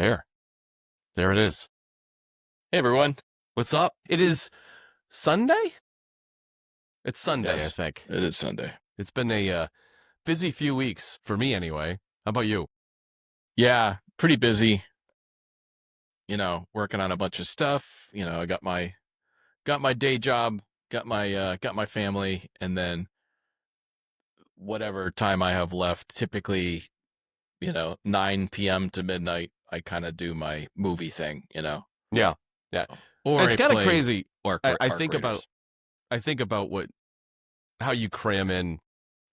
There it is. Hey everyone. What's up? It is Sunday? It's Sunday, I Yes, think. it is Sunday. It's been a busy few weeks, for me anyway. How about you? Yeah, pretty busy. Working on a bunch of stuff. I got my day job, got my family, and then whatever time I have left, typically, 9 p.m. to midnight, I kind of do my movie thing. Yeah. Yeah. Or It's I kind of play crazy. Arc I Arc think about Raiders. how you cram in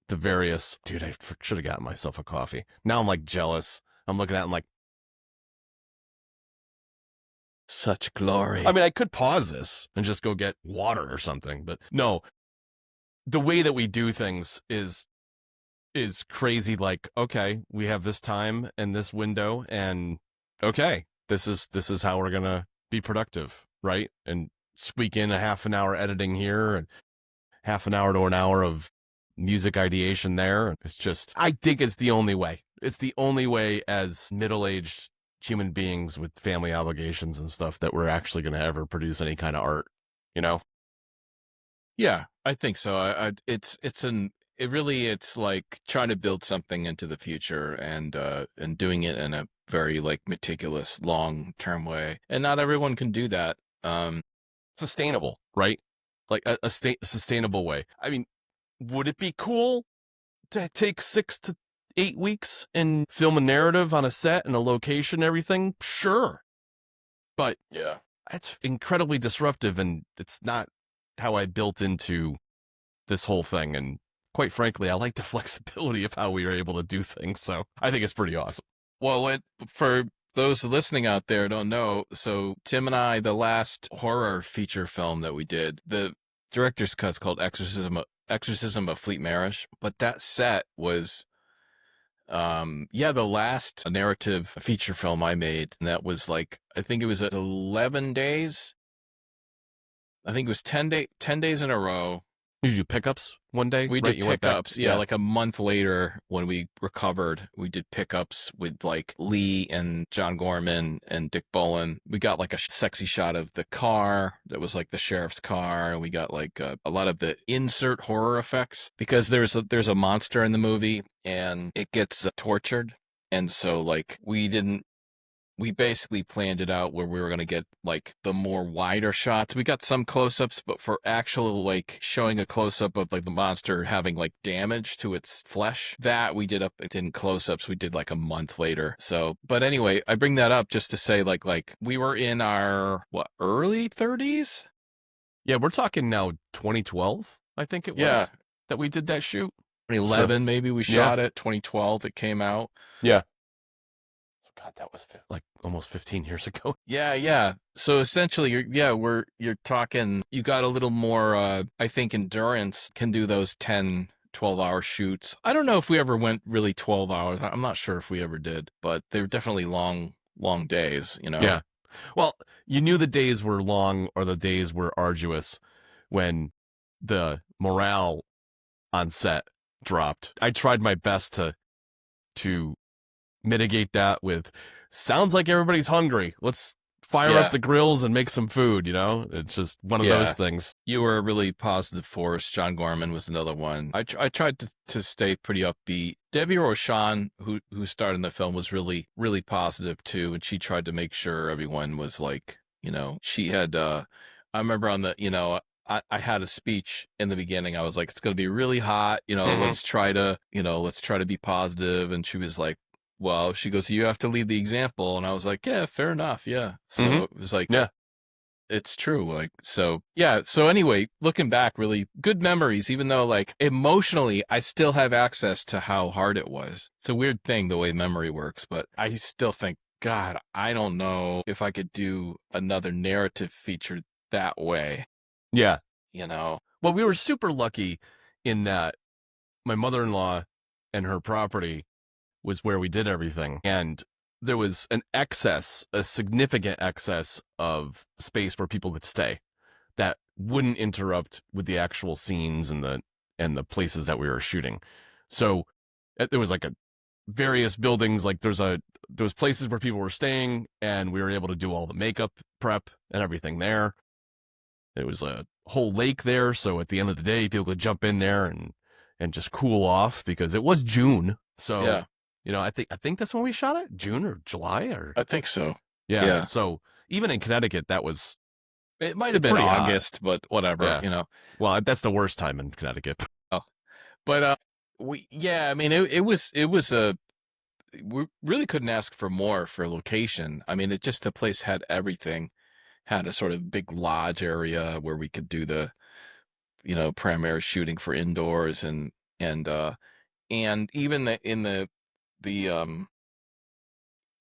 the various. Dude, I should have gotten myself a coffee. Now I'm like jealous. I'm looking at it, I'm like, Such glory. I mean, I could pause this and just go get water or something, but no. The way that we do things is crazy. Like, okay, we have this time and this window, and okay, this is how we're gonna be productive, right? And squeak in a half an hour editing here and half an hour to an hour of music ideation there. It's just, I think it's the only way. It's the only way as middle-aged human beings with family obligations and stuff that we're actually gonna ever produce any kind of art, you know? Yeah, I think so. It's like trying to build something into the future and doing it in a very like meticulous long-term way. And not everyone can do that. Sustainable, right? Like a sustainable way. I mean, would it be cool to take 6 to 8 weeks and film a narrative on a set and a location and everything? Sure. But Yeah. it's incredibly disruptive, and it's not how I built into this whole thing. And quite frankly, I like the flexibility of how we are able to do things. So I think it's pretty awesome. Well, for those listening out there don't know, so Tim and I, the last horror feature film that we did, the director's cut's called Exorcism of Fleet Marriage, but that set was the last narrative feature film I made, and that was like I think it was 11 days. I think it was 10 days in a row. Did you do pickups one day? We Right? did You went back. pickups. Yeah, like a month later when we recovered, we did pickups with like Lee and John Gorman and Dick Bolin. We got like a sexy shot of the car that was like the sheriff's car. And we got like a lot of the insert horror effects because there's a monster in the movie and it gets tortured. And so like we basically planned it out where we were going to get like the more wider shots. We got some close-ups, but for actual like showing a close-up of like the monster having like damage to its flesh, that we did up in close-ups. We did like a month later. So, but anyway, I bring that up just to say like we were in our early 30s? Yeah, we're talking now 2012, I think it was, Yeah, that we did that shoot. 2011 maybe we shot it. 2012 it came out. Yeah. God, that was like almost 15 years ago. Yeah. So essentially, you're talking, you got a little more, I think endurance can do those 10, 12-hour shoots. I don't know if we ever went really 12 hours. I'm not sure if we ever did, but they were definitely long, long days, Yeah. Well, you knew the days were long or the days were arduous when the morale on set dropped. I tried my best to mitigate that with, sounds like everybody's hungry. Let's fire up the grills and make some food, It's just one of those things. You were a really positive force. John Gorman was another one. I tried to stay pretty upbeat. Debbie Rochon, who starred in the film, was really, really positive too. And she tried to make sure everyone was like, she had, I remember on the, I had a speech in the beginning. I was like, it's going to be really hot. Let's try to be positive. And she was like, well, she goes, you have to lead the example. And I was like, yeah, fair enough. Yeah. So it was like, yeah, it's true. Like, so, yeah. So anyway, looking back, really good memories, even though like emotionally, I still have access to how hard it was. It's a weird thing, the way memory works, but I still think, God, I don't know if I could do another narrative feature that way. Yeah. Well, we were super lucky in that my mother-in-law and her property was where we did everything. And there was a significant excess of space where people could stay that wouldn't interrupt with the actual scenes and the places that we were shooting. So there was like a various buildings. Like there was places where people were staying, and we were able to do all the makeup prep and everything there. There was a whole lake there, so at the end of the day, people could jump in there and just cool off because it was June. So, Yeah, I think that's when we shot it, June or July or I think so. yeah. Yeah. So even in Connecticut, that was It might have been pretty hot. August, but whatever, Yeah. Well, that's the worst time in Connecticut. Oh, but I mean, it was we really couldn't ask for more for location. I mean, the place had everything. Had a sort of big lodge area where we could do the, primary shooting for indoors and and even in the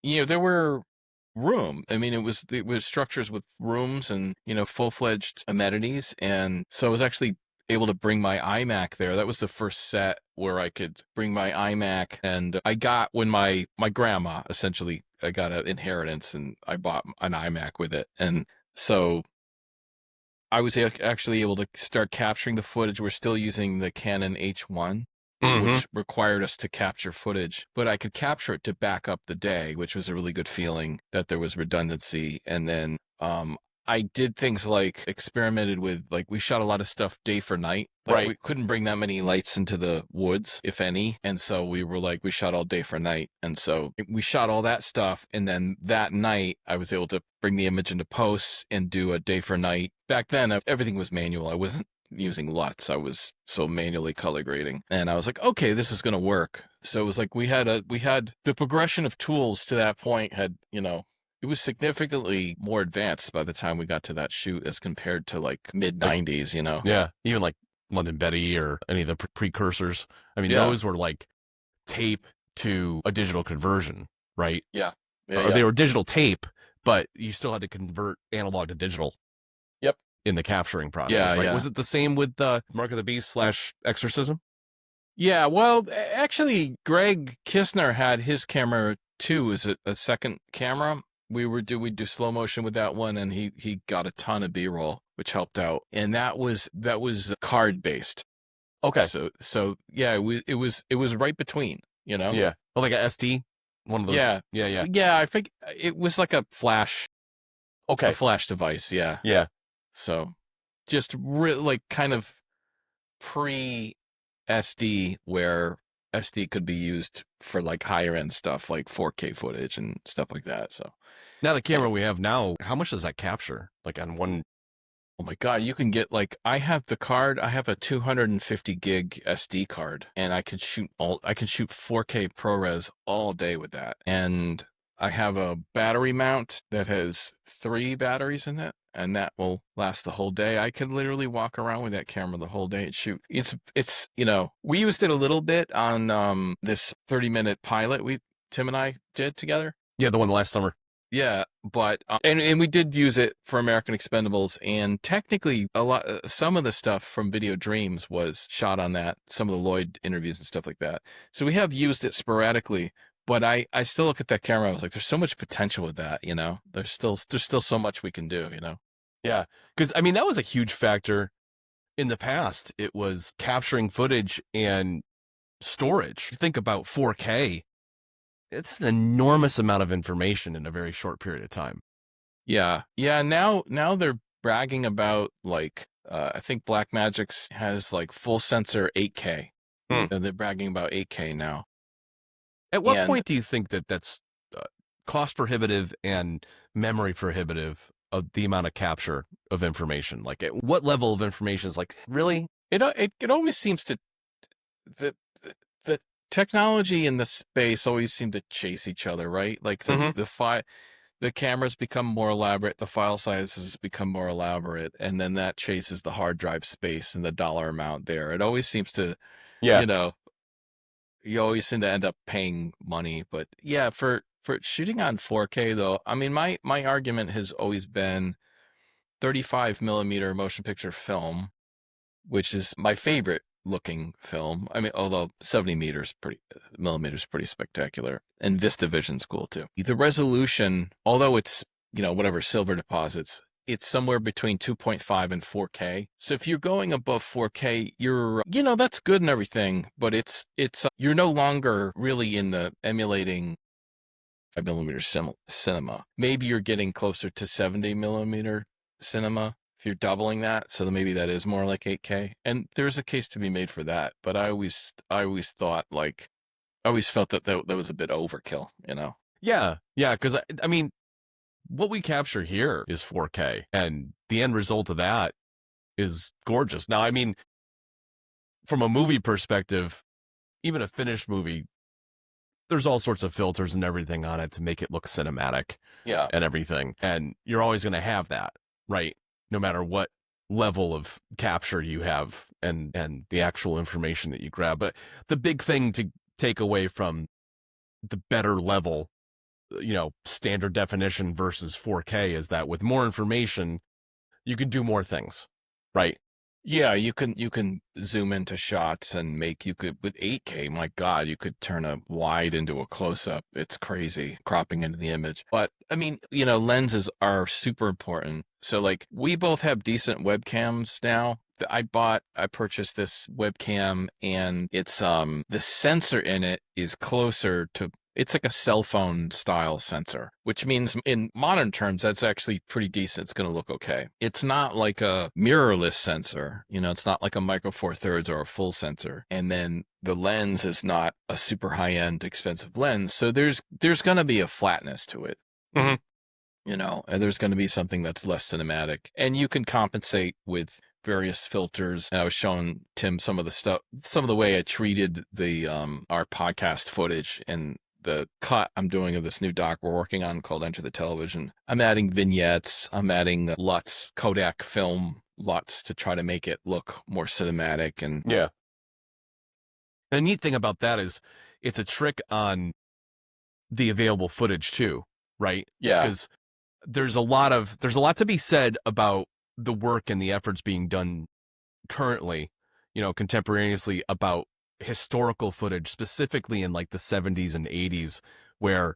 there were room. I mean, it was structures with rooms and full-fledged amenities, and so I was actually able to bring my iMac there. That was the first set where I could bring my iMac, and I got when my grandma essentially I got an inheritance, and I bought an iMac with it, and so I was actually able to start capturing the footage. We're still using the Canon H1, Mm-hmm. which required us to capture footage, but I could capture it to back up the day, which was a really good feeling that there was redundancy. And then I did things like experimented with, like, we shot a lot of stuff day for night. Like, Right. we couldn't bring that many lights into the woods, if any. And so we were like, we shot all day for night. And so we shot all that stuff. And then that night, I was able to bring the image into post and do a day for night. Back then, everything was manual. I wasn't using LUTs. I was so manually color grading, and I was like, okay, this is going to work. So it was like we had the progression of tools to that point had, it was significantly more advanced by the time we got to that shoot as compared to like mid Like, 90s. yeah, even like London Betty or any of the precursors. I mean, Yeah, those were like tape to a digital conversion, right? yeah, yeah, Or yeah. they were digital tape, but you still had to convert analog to digital Yep. in the capturing process, Yeah, right? yeah. Was it the same with Mark of the Beast / Exorcism? Yeah, well, actually, Greg Kistner had his camera too as a second camera. We do slow motion with that one, and he got a ton of B-roll, which helped out. And that was card based. Okay. So yeah, it was right between. Yeah. Oh, like a SD, one of those. Yeah, Yeah, yeah. yeah. I think it was like a Okay. flash device. Yeah. Yeah. So just like kind of pre SD, where SD could be used for like higher end stuff like 4K footage and stuff like that. So, Now the eh, camera we have now, how much does that capture? Like on one? oh my God, you can get like, I have a 250 gig SD card, and I can shoot 4K ProRes all day with that. And I have a battery mount that has 3 batteries in it, and that will last the whole day. I could literally walk around with that camera the whole day and shoot. We used it a little bit on this 30-minute pilot Tim and I did together. Yeah, the one last summer. Yeah, but and we did use it for American Expendables, and technically some of the stuff from Video Dreams was shot on that, some of the Lloyd interviews and stuff like that. So we have used it sporadically, but I still look at that camera. I was like, there's so much potential with that. There's still so much we can do. Yeah, because I mean that was a huge factor in the past. It was capturing footage and storage. You think about 4K. It's an enormous amount of information in a very short period of time. Yeah, yeah. Now they're bragging about like I think Blackmagic's has like full sensor 8K. Hmm. They're bragging about 8K now. At what And point do you think that that's cost prohibitive and memory prohibitive of the amount of capture of information? Like, at what level of information is like, really? it always seems to the the technology and the space always seem to chase each other, right? Like Mm-hmm. the cameras become more elaborate, the file sizes become more elaborate, and then that chases the hard drive space and the dollar amount there. It always seems to, Yeah. you know, you always seem to end up paying money. But yeah, for shooting on 4K though, I mean, my argument has always been 35 millimeter motion picture film, which is my favorite looking film. I mean, although 70 millimeters pretty spectacular, and VistaVision's cool too. The resolution, although it's whatever, silver deposits, it's somewhere between 2.5 and 4K. So if you're going above 4K, that's good and everything, but you're no longer really in the emulating 5 millimeter cinema. Maybe you're getting closer to 70 millimeter cinema if you're doubling that. So maybe that is more like 8K. And there's a case to be made for that. But I always felt that was a bit overkill, you know? Yeah, yeah, because I mean, what we capture here is 4K, and the end result of that is gorgeous. Now, I mean, from a movie perspective, even a finished movie, there's all sorts of filters and everything on it to make it look cinematic Yeah. and everything. And you're always going to have that, right? No matter what level of capture you have and the actual information that you grab. But the big thing to take away from the better level, standard definition versus 4K is that with more information, you can do more things, right? Yeah, you can zoom into shots and with 8K, my God, you could turn a wide into a close up. It's crazy cropping into the image. But I mean, lenses are super important. So like we both have decent webcams now. I purchased this webcam and it's the sensor in it is closer to it's like a cell phone style sensor, which means in modern terms, that's actually pretty decent. It's going to look okay. It's not like a mirrorless sensor. It's not like a Micro Four Thirds or a full sensor. And then the lens is not a super high end expensive lens. So there's going to be a flatness to it. Mhm. And there's going to be something that's less cinematic, and you can compensate with various filters. And I was showing Tim some of the way I treated the our podcast footage and the cut I'm doing of this new doc we're working on called Enter the Television. I'm adding vignettes. I'm adding LUTs, Kodak film LUTs to try to make it look more cinematic. And Yeah. The neat thing about that is it's a trick on the available footage too, right? yeah, Because there's a lot to be said about the work and the efforts being done currently, contemporaneously about historical footage, specifically in like the 70s and 80s, where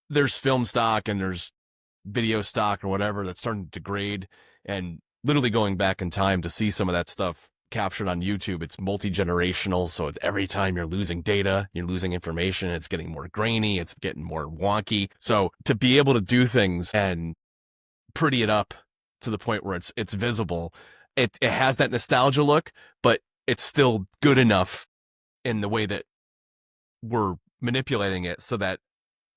there's film stock and there's video stock or whatever that's starting to degrade, and literally going back in time to see some of that stuff captured on YouTube. It's multi-generational, so it's every time you're losing data, you're losing information, it's getting more grainy, it's getting more wonky. So to be able to do things and pretty it up to the point where it's visible, it has that nostalgia look, but it's still good enough in the way that we're manipulating it so that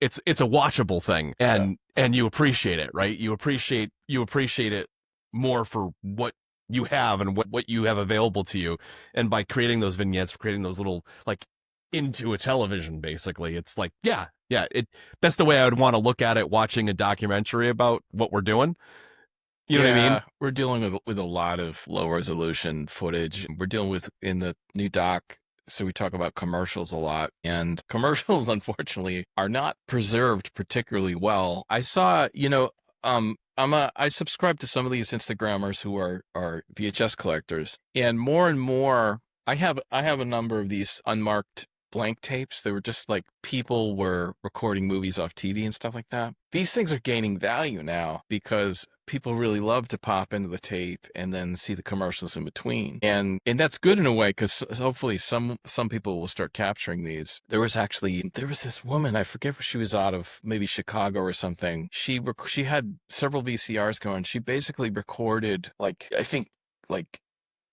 it's a watchable thing, and you appreciate it, right? You appreciate it more for what you have and what you have available to you. And by creating those vignettes, creating those little like into a television, basically, it's like, yeah, that's the way I would want to look at it watching a documentary about what we're doing. You know what I mean? We're dealing with a lot of low resolution footage. We're dealing with in the new doc. So we talk about commercials a lot, and commercials, unfortunately, are not preserved particularly well. I saw, I subscribe to some of these Instagrammers who are VHS collectors, and more, I have a number of these unmarked blank tapes. They were just like people were recording movies off TV and stuff like that. These things are gaining value now because people really love to pop into the tape and then see the commercials in between. And that's good in a way because hopefully some people will start capturing these. There was this woman, I forget where she was out of, maybe Chicago or something. She had several VCRs going. She basically recorded I think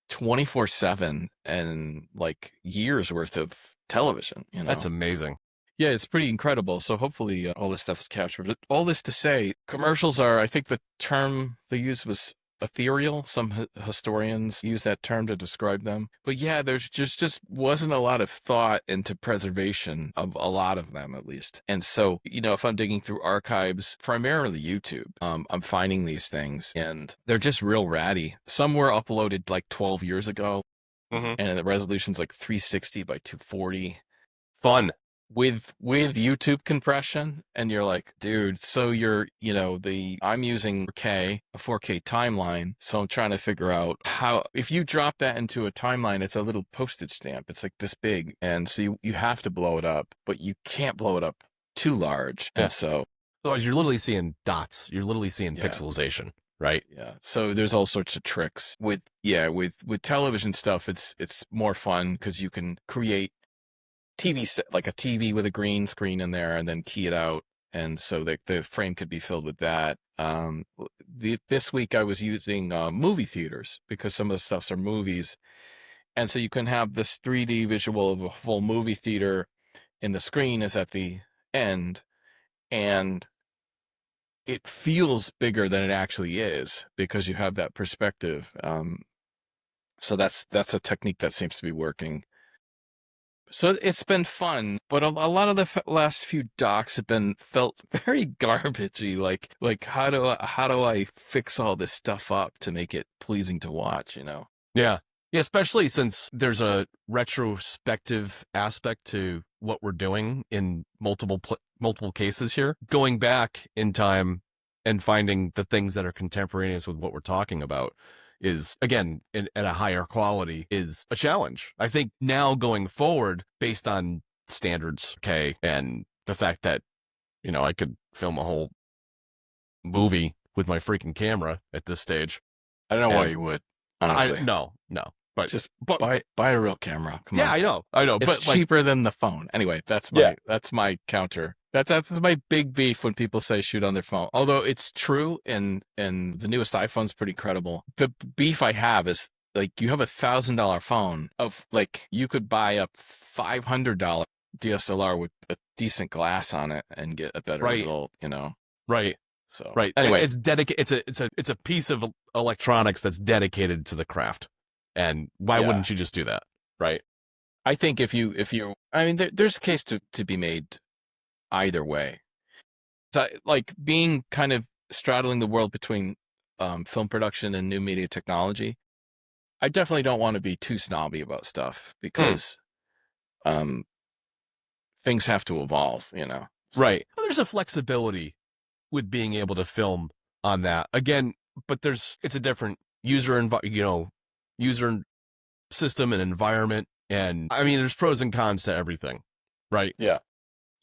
24/7 and like years worth of television. That's amazing. Yeah, it's pretty incredible. So hopefully all this stuff is captured. But all this to say, commercials are, I think the term they used was ethereal. Some historians use that term to describe them. But yeah, there's just wasn't a lot of thought into preservation of a lot of them, at least. And so, if I'm digging through archives, primarily YouTube, I'm finding these things and they're just real ratty. Some were uploaded like 12 years ago, and the resolution's like 360 by 240. Fun. With YouTube compression, and you're like, dude, so I'm using a 4K timeline, so I'm trying to figure out how, if you drop that into a timeline, it's a little postage stamp. It's like this big, and so you have to blow it up, but you can't blow it up too large. Yeah. And so Otherwise, you're literally seeing dots. You're literally seeing pixelization. right? Yeah. So there's all sorts of tricks with television stuff. It's more fun because you can create TV set, like a TV with a green screen in there, and then key it out, and so the frame could be filled with that. This week I was using movie theaters because some of the stuffs are movies, and so you can have this 3D visual of a full movie theater, and the screen is at the end, and it feels bigger than it actually is because you have that perspective. So that's a technique that seems to be working. So it's been fun, but a lot of the last few docs have been felt very garbagey. Like how do I fix all this stuff up to make it pleasing to watch? You know? Yeah. Yeah, especially since there's a retrospective aspect to what we're doing in multiple cases here. Going back in time and finding the things that are contemporaneous with what we're talking about is, again, at a higher quality, is a challenge. I think now going forward, based on standards, okay, and the fact that, I could film a whole movie with my freaking camera at this stage. I don't know why And you would, honestly. no, but Just but buy a real camera. Come yeah, on. I know, It's but like, cheaper than the phone. Anyway, yeah, that's my counter. That's my big beef when people say shoot on their phone. Although it's true, and the newest iPhone's pretty credible. The beef I have is like you have $1,000 phone of like you could buy a $500 DSLR with a decent glass on it and get a better right, result. You know. right, So right. anyway, It's dedicated. It's a piece of electronics that's dedicated to the craft. And why yeah, wouldn't you just do that, right? I think if you I mean there's a case to be made either way. So, like being kind of straddling the world between film production and new media technology, I definitely don't want to be too snobby about stuff Hmm. because um, things have to evolve, you know. So Right. Well, there's a flexibility with being able to film on that again, but it's a different user system and environment, and I mean, there's pros and cons to everything, right? yeah,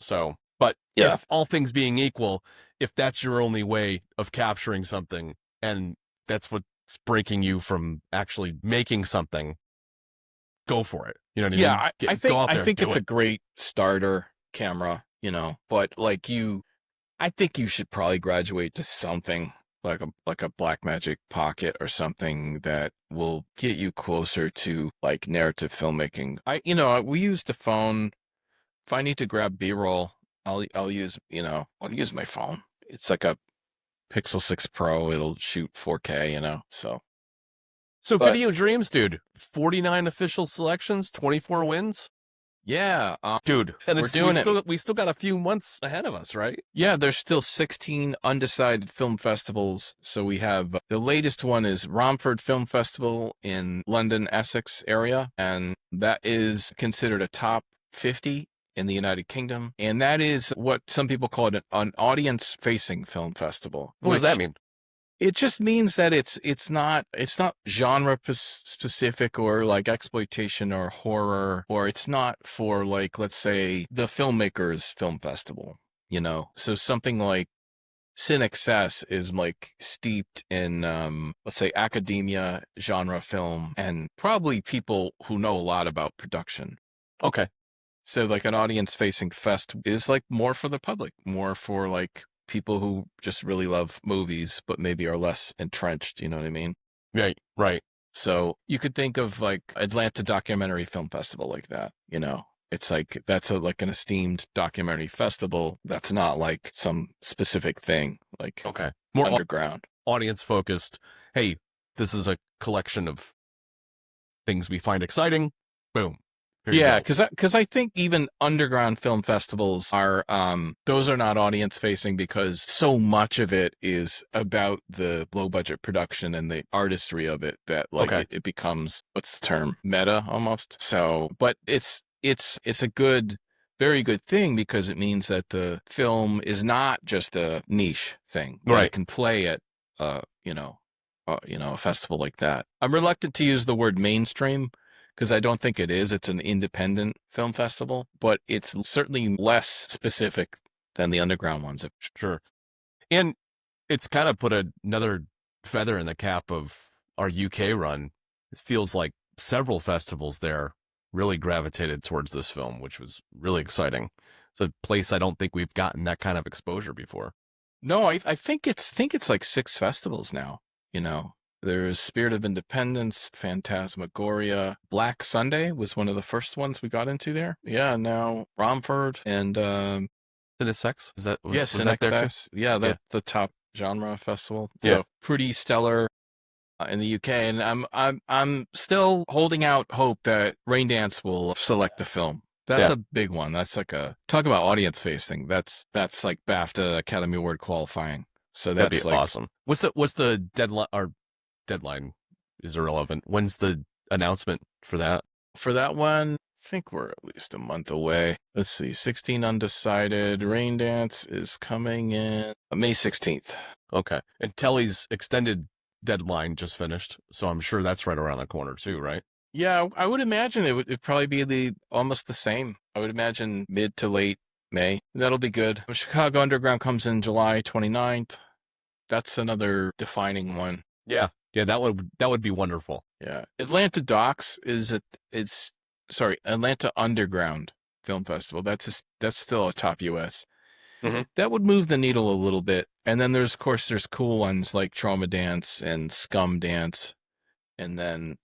So, but yeah, if all things being equal, if that's your only way of capturing something, and that's what's breaking you from actually making something, go for it. You know what I yeah. mean? Go think out I there, think do it's a it. great starter camera, you know. But I think you should probably graduate to something like a Blackmagic Pocket or something that will get you closer to like narrative filmmaking. We use the phone. If I need to grab B-roll, I'll use I'll use my phone. It's like a Pixel 6 Pro. It'll shoot 4K, so. So, But Video Dreams, dude, 49 official selections, 24 wins, yeah, dude, and we're it's we doing it. still we still got a few months ahead of us, right? Yeah, there's still 16 undecided film festivals. So we have the latest one is Romford Film Festival in London, Essex area, and that is considered a top 50 in the United Kingdom. And that is what some people call it an audience-facing film festival, What does that which mean? it just means that it's not genre specific or like exploitation or horror, or it's not for like, let's say, the filmmakers film festival, so something like Sin Excess is like steeped in let's say academia genre film and probably people who know a lot about production. Okay, So like an audience facing fest is like more for the public, more for like people who just really love movies, but maybe are less entrenched. You know what I mean? right, right. So you could think of like Atlanta Documentary Film Festival like that. It's like that's like an esteemed documentary festival. That's not like some specific thing like Okay, more underground. audience focused. Hey, this is a collection of things we find exciting. Boom, here you Yeah, go. because I think even underground film festivals are those are not audience facing because so much of it is about the low budget production and the artistry of it that like Okay, it becomes what's the term, meta almost. So, but it's a good, very good thing because it means that the film is not just a niche thing, that it right. can play at a festival like that. I'm reluctant to use the word mainstream because I don't think it is. It's an independent film festival, but it's certainly less specific than the underground ones. Sure. And it's kind of put another feather in the cap of our UK run. It feels like several festivals there really gravitated towards this film, which was really exciting. It's a place I don't think we've gotten that kind of exposure before. No, I think it's like 6 festivals now, you know. There's Spirit of Independence, Phantasmagoria. Black Sunday was one of the first ones we got into there. Yeah, now Romford and Cinesex? Is that yeah, was that there too? Cinexx. Yeah, Yeah. the top genre festival. Yeah. So pretty stellar in the UK, and I'm still holding out hope that Raindance will select the film. That's Yeah. a big one. That's like a talk about audience facing. That's like BAFTA Academy Award qualifying. So That'd be that's like awesome. What's the deadline? Or deadline is irrelevant. When's the announcement for that? for that one. I think we're at least a month away. Let's see, 16 undecided. Raindance is coming in May 16th. Okay. And Telly's extended deadline just finished, so I'm sure that's right around the corner too, right? Yeah, I would imagine it'd probably be almost the same. I would imagine mid to late May. That'll be good. Chicago Underground comes in July 29th. That's another defining one. Yeah. Yeah, that would be wonderful. Yeah. Atlanta Docks it's sorry, Atlanta Underground Film Festival. That's still a top US. Mhm. That would move the needle a little bit. And then there's cool ones like Trauma Dance and Scum Dance. And then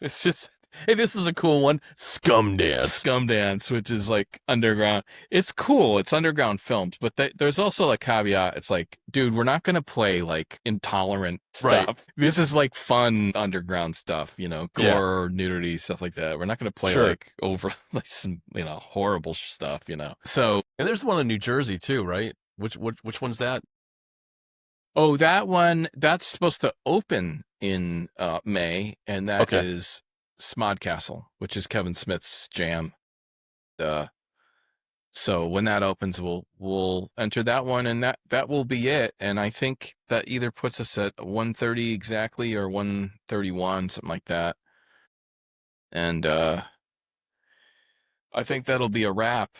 It's just, hey, this is a cool one. Scum Dance. Scum Dance, which is like underground. It's cool. It's underground films, but there's also a caveat. It's like, dude, we're not going to play like intolerant stuff. Right. This is like fun underground stuff, you know, gore, Yeah. nudity, stuff like that. We're not going to play Sure. like over like some, you know, horrible stuff, you know. So, And there's one in New Jersey too, right? Which one's that? oh, that one, that's supposed to open in May, and that Okay. is Smodcastle, which is Kevin Smith's jam. So when that opens, we'll enter that one, and that will be it. And I think that either puts us at 130 exactly or 131, something like that. And I think that'll be a wrap.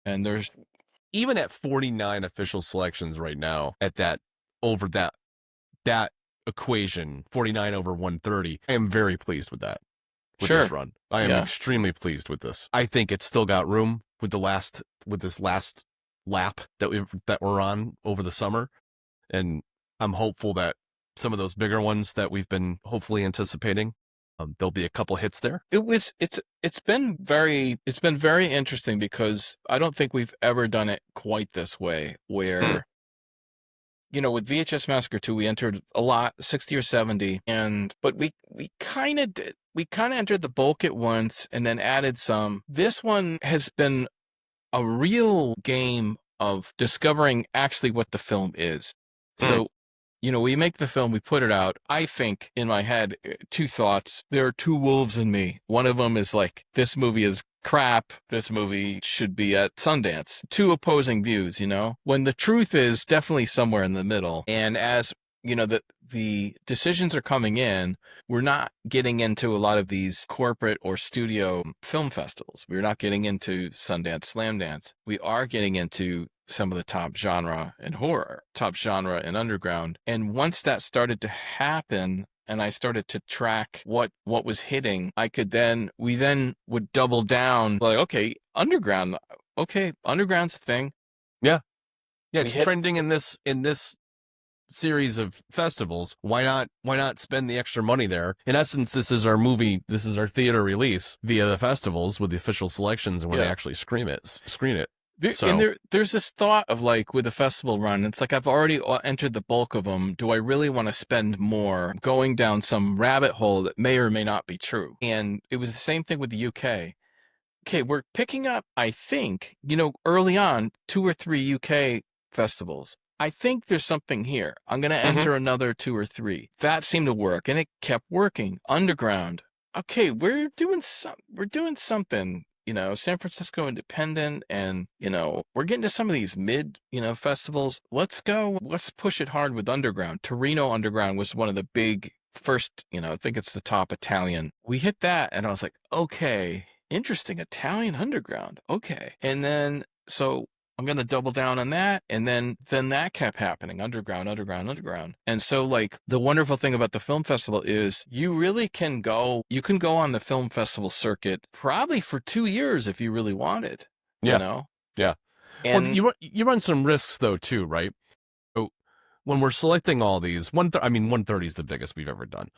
And there's Even at 49 official selections right now, at that over that equation, 49 over 130, I am very pleased with that. With sure, this run, I am yeah, extremely pleased with this. I think it's still got room with this last lap that we're on over the summer, and I'm hopeful that some of those bigger ones that we've been hopefully anticipating, there'll be a couple hits there. it's been very interesting because I don't think we've ever done it quite this way. Where you know, with VHS Massacre 2, we entered a lot, 60 or 70, but we kind of did. We kind of entered the bulk at once and then added some. This one has been a real game of discovering actually what the film is. So, you know, we make the film, we put it out. I think in my head, 2 thoughts. There are 2 wolves in me. One of them is like, this movie is crap. This movie should be at Sundance. 2 opposing views, you know, when the truth is definitely somewhere in the middle. And as you know, the decisions are coming in, we're not getting into a lot of these corporate or studio film festivals. We're not getting into Sundance, Slamdance. We are getting into some of the top genre and horror, top genre and underground. And once that started to happen, and I started to track what was hitting, we then would double down, like, okay, underground, underground's a thing. Yeah, it's trending in this series of festivals. Why not spend the extra money there? In essence, this is our theater release via the festivals with the official selections and where they actually screen it. And there's this thought of like with a festival run, it's like I've already entered the bulk of them. Do I really want to spend more going down some rabbit hole that may or may not be true? And it was the same thing with the UK. Okay, we're picking up, I think, you know, early on, 2 or 3 UK festivals. I think there's something here. I'm going to enter another 2 or 3. That seemed to work, and it kept working. Underground. Okay, we're doing something. You know, San Francisco Independent, and, you know, we're getting to some of these mid, you know, festivals. Let's push it hard with Underground. Torino Underground was one of the big first, you know, I think it's the top Italian. We hit that, and I was like, okay, interesting, Italian Underground. Okay. And then, so I'm going to double down on that. And then that kept happening, underground, underground, underground. And so like the wonderful thing about the film festival is you really can go, you can go on the film festival circuit probably for 2 years if you really wanted, you Yeah. know? Yeah. Well, And you run some risks though too, right? So when we're selecting all these, 130 is the biggest we've ever done.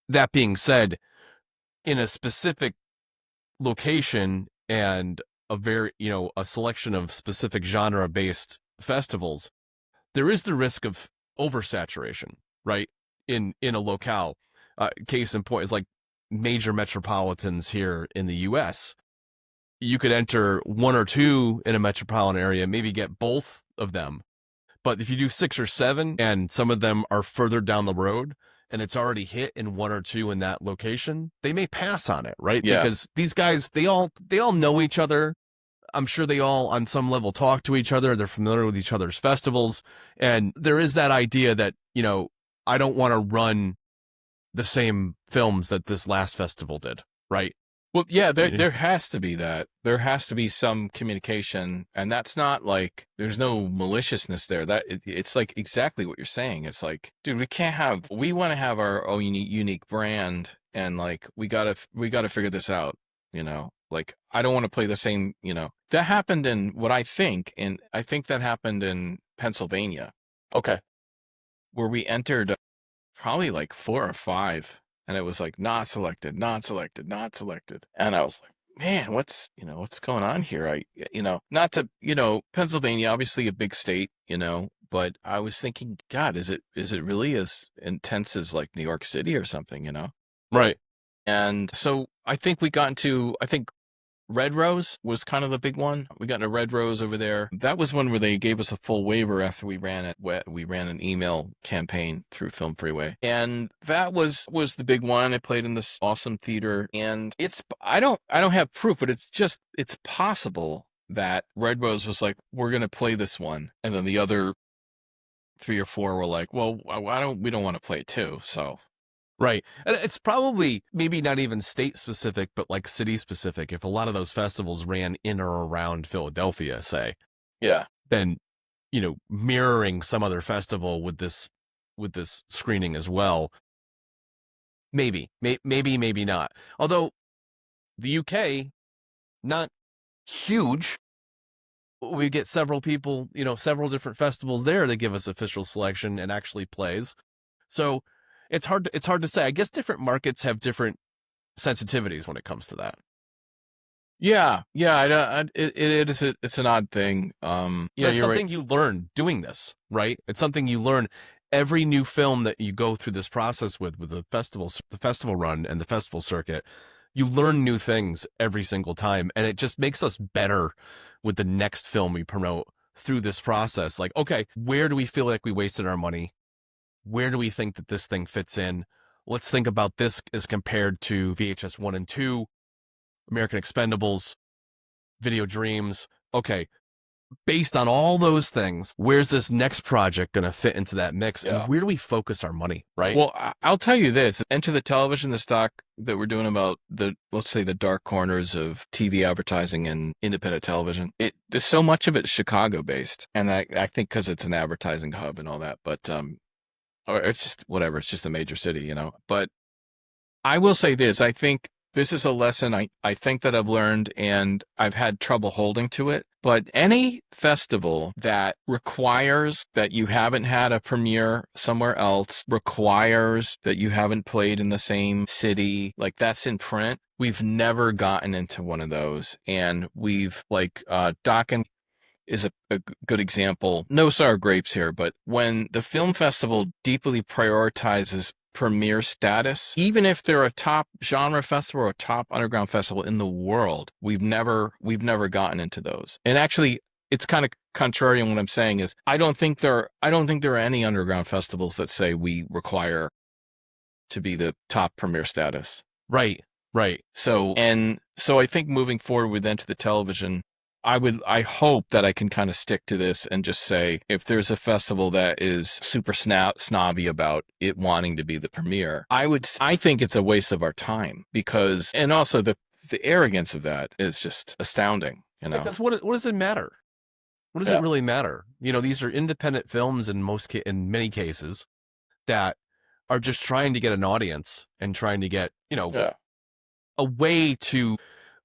That being said, in a specific location and a very, a selection of specific genre based festivals, there is the risk of oversaturation, right? In a locale. Case in point is like major metropolitans here in the US. You could enter one or two in a metropolitan area, maybe get both of them. But if you do 6 or 7 and some of them are further down the road and it's already hit in 1 or 2 in that location, they may pass on it, right? yeah, Because these guys, they all know each other. I'm sure they all on some level talk to each other. They're familiar with each other's festivals. And there is that idea that, I don't want to run the same films that this last festival did, right? well, yeah, there has to be that. There has to be some communication, and that's not like there's no maliciousness there. It's like exactly what you're saying. It's like, dude, we want to have our own unique brand, and like we gotta figure this out. Like I don't want to play the same. That happened in what I think, and I think that happened in Pennsylvania, Okay. where we entered probably like 4 or 5, and it was like not selected, not selected, not selected. And I was like, man, what's going on here? Not to, Pennsylvania, obviously a big state, but I was thinking, God, is it really as intense as like New York City or something? Right. And so I think I think Red Rose was kind of the big one. We got into Red Rose over there. That was one where they gave us a full waiver after we ran it. We ran an email campaign through Film Freeway, and that was the big one. I played in this awesome theater, and I don't have proof, but it's possible that Red Rose was like, we're gonna play this one, and then the other 3 or 4 were like, well, we don't want to play it too, so. Right. And it's probably maybe not even state specific, but like city specific. If a lot of those festivals ran in or around Philadelphia, say, Yeah. then, mirroring some other festival with this screening as well. Maybe, maybe not. Although the UK, not huge. We get several people, several different festivals there that give us official selection and actually plays. So it's hard to say. I guess different markets have different sensitivities when it comes to that. Yeah, it's an odd thing. Yeah, But it's you're something right. you learn doing this, right? It's something you learn every new film that you go through this process with the festival run and the festival circuit. You learn new things every single time, and it just makes us better with the next film we promote through this process. Like, okay, where do we feel like we wasted our money? Where do we think that this thing fits in? Let's think about this as compared to VHS 1 and 2, American Expendables, Video Dreams. Okay, based on all those things, where's this next project going to fit into that mix? Yeah. And where do we focus our money, right? Well, I'll tell you this. Enter the Television, the stock that we're doing about let's say the dark corners of TV advertising and independent television. There's so much of it Chicago based. And I think because it's an advertising hub and all that, but, or it's just whatever. It's just a major city, but I will say this. I think this is a lesson I think that I've learned, and I've had trouble holding to it. But any festival that requires that you haven't had a premiere somewhere else, requires that you haven't played in the same city, like that's in print. We've never gotten into one of those. And we've like, Dokken is a good example. No sour grapes here, but when the film festival deeply prioritizes premiere status, even if they're a top genre festival or a top underground festival in the world, we've never gotten into those. And actually, it's kind of contrary in what I'm saying is I don't think there are any underground festivals that say we require to be the top premiere status. Right. So I think moving forward with Enter the Television, I hope that I can kind of stick to this and just say, if there's a festival that is super snobby about it wanting to be the premiere, I think it's a waste of our time, because, and also the arrogance of that is just astounding. you know? Because what does it matter? What does it Yeah. really matter? You know, these are independent films in many cases that are just trying to get an audience and trying to get, you know, Yeah. a way to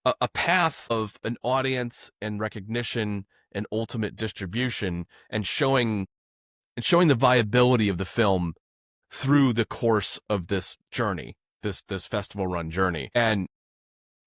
a path of an audience and recognition and ultimate distribution and showing the viability of the film through the course of this journey, this festival run journey. And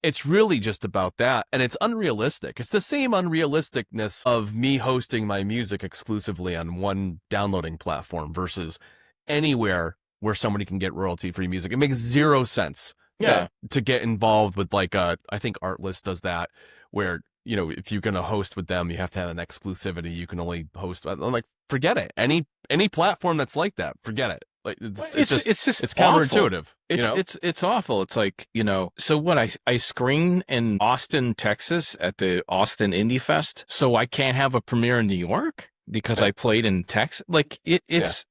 it's really just about that. And it's unrealistic. It's the same unrealisticness of me hosting my music exclusively on one downloading platform versus anywhere where somebody can get royalty free music. It makes zero sense Yeah. to get involved with like I think Artlist does that, where, you know, if you're going to host with them, you have to have an exclusivity. You can only host. I'm like, forget it. Any platform that's like that, forget it. Like It's just it's awful. counterintuitive. You know? It's awful. It's like, you know, so what I screen in Austin, Texas at the Austin Indie Fest, so I can't have a premiere in New York because I played in Texas. Like it's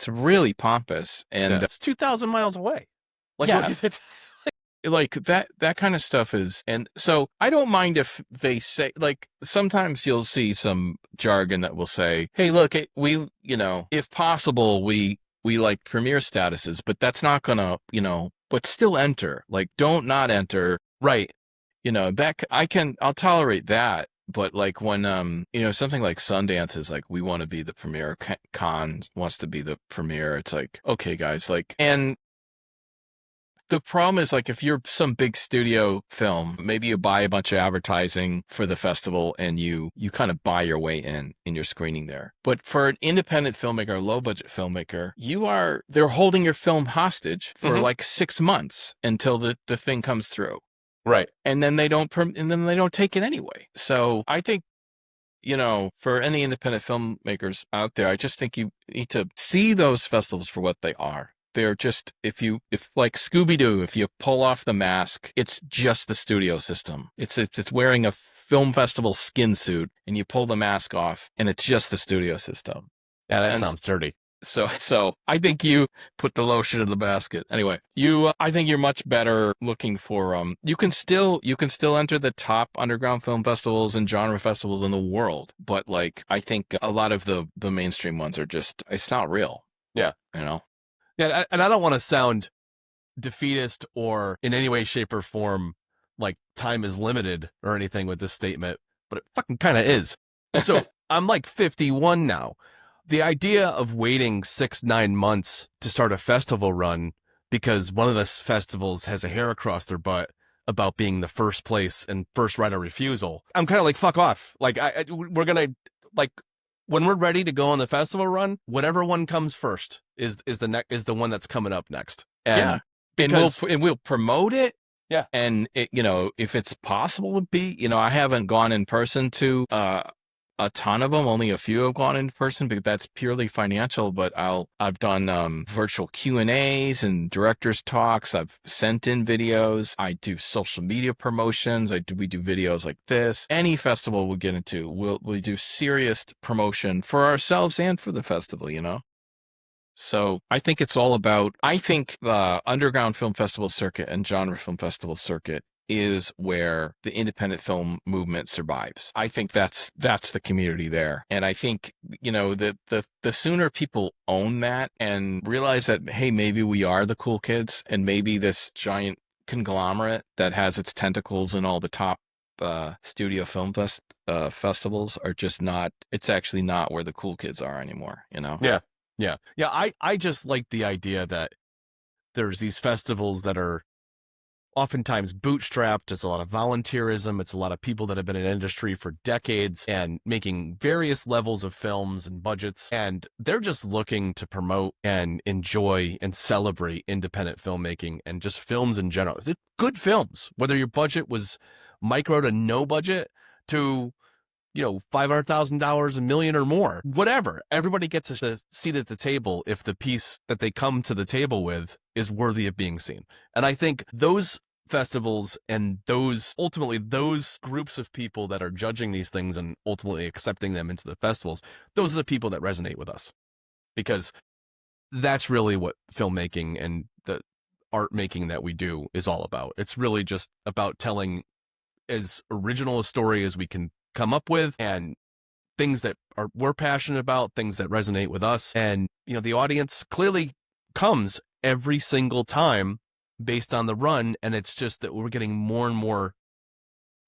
really pompous. And it's 2,000 miles away. Like, yeah, what, like that kind of stuff is. And so I don't mind if they say, like, sometimes you'll see some jargon that will say, hey, look, we, you know, if possible, we like premiere statuses, but that's not gonna, you know, but still enter. Like, don't not enter. right. You know, that I'll tolerate that. But like when, you know, something like Sundance is like, we want to be the premiere, Con wants to be the premiere. It's like, okay, guys, like, and the problem is, like, if you're some big studio film, maybe you buy a bunch of advertising for the festival and you kind of buy your way in your screening there. But for an independent filmmaker, a low budget filmmaker, they're holding your film hostage for like 6 months until the thing comes through. Right. And then they don't take it anyway. So I think, you know, for any independent filmmakers out there, I just think you need to see those festivals for what they are. They're just, if like Scooby-Doo, if you pull off the mask, it's just the studio system. It's wearing a film festival skin suit and you pull the mask off and it's just the studio system. Yeah, that sounds dirty. So I think you put the lotion in the basket. Anyway, I think you're much better looking for, you can still enter the top underground film festivals and genre festivals in the world. But like, I think a lot of the mainstream ones are just, it's not real. Yeah. You know? Yeah. And I don't want to sound defeatist or in any way, shape, or form like time is limited or anything with this statement, but it fucking kind of is. So I'm like 51 now. The idea of waiting 6-9 months to start a festival run because one of the festivals has a hair across their butt about being the first place and first right of refusal, I'm kind of like, fuck off. Like, we're gonna, like, when we're ready to go on the festival run, whatever one comes first is the one that's coming up next. And yeah, because, and we'll promote it. Yeah, and it, you know, if it's possible to be, you know, I haven't gone in person to a ton of them. Only a few have gone in person, because that's purely financial. But I've done virtual Q&As and directors talks. I've sent in videos. I do social media promotions. We do videos like this. Any festival we get into, we do serious promotion for ourselves and for the festival, you know. So I think it's all about, I think the underground film festival circuit and genre film festival circuit is where the independent film movement survives. I think that's the community there. And I think, you know, the sooner people own that and realize that, hey, maybe we are the cool kids, and maybe this giant conglomerate that has its tentacles in all the top studio film festivals are just not, it's actually not where the cool kids are anymore, you know? yeah, yeah, yeah. I just like the idea that there's these festivals that are oftentimes bootstrapped. It's a lot of volunteerism. It's a lot of people that have been in industry for decades and making various levels of films and budgets. And they're just looking to promote and enjoy and celebrate independent filmmaking and just films in general. They're good films, whether your budget was micro to no budget to, you know, $500,000, $1 million or more, whatever. Everybody gets a seat at the table if the piece that they come to the table with is worthy of being seen. And I think those festivals and those groups of people that are judging these things and ultimately accepting them into the festivals, those are the people that resonate with us, because that's really what filmmaking and the art making that we do is all about. It's really just about telling as original a story as we can come up with, and things that we're passionate about, things that resonate with us. And, you know, the audience clearly comes every single time based on the run. And it's just that we're getting more and more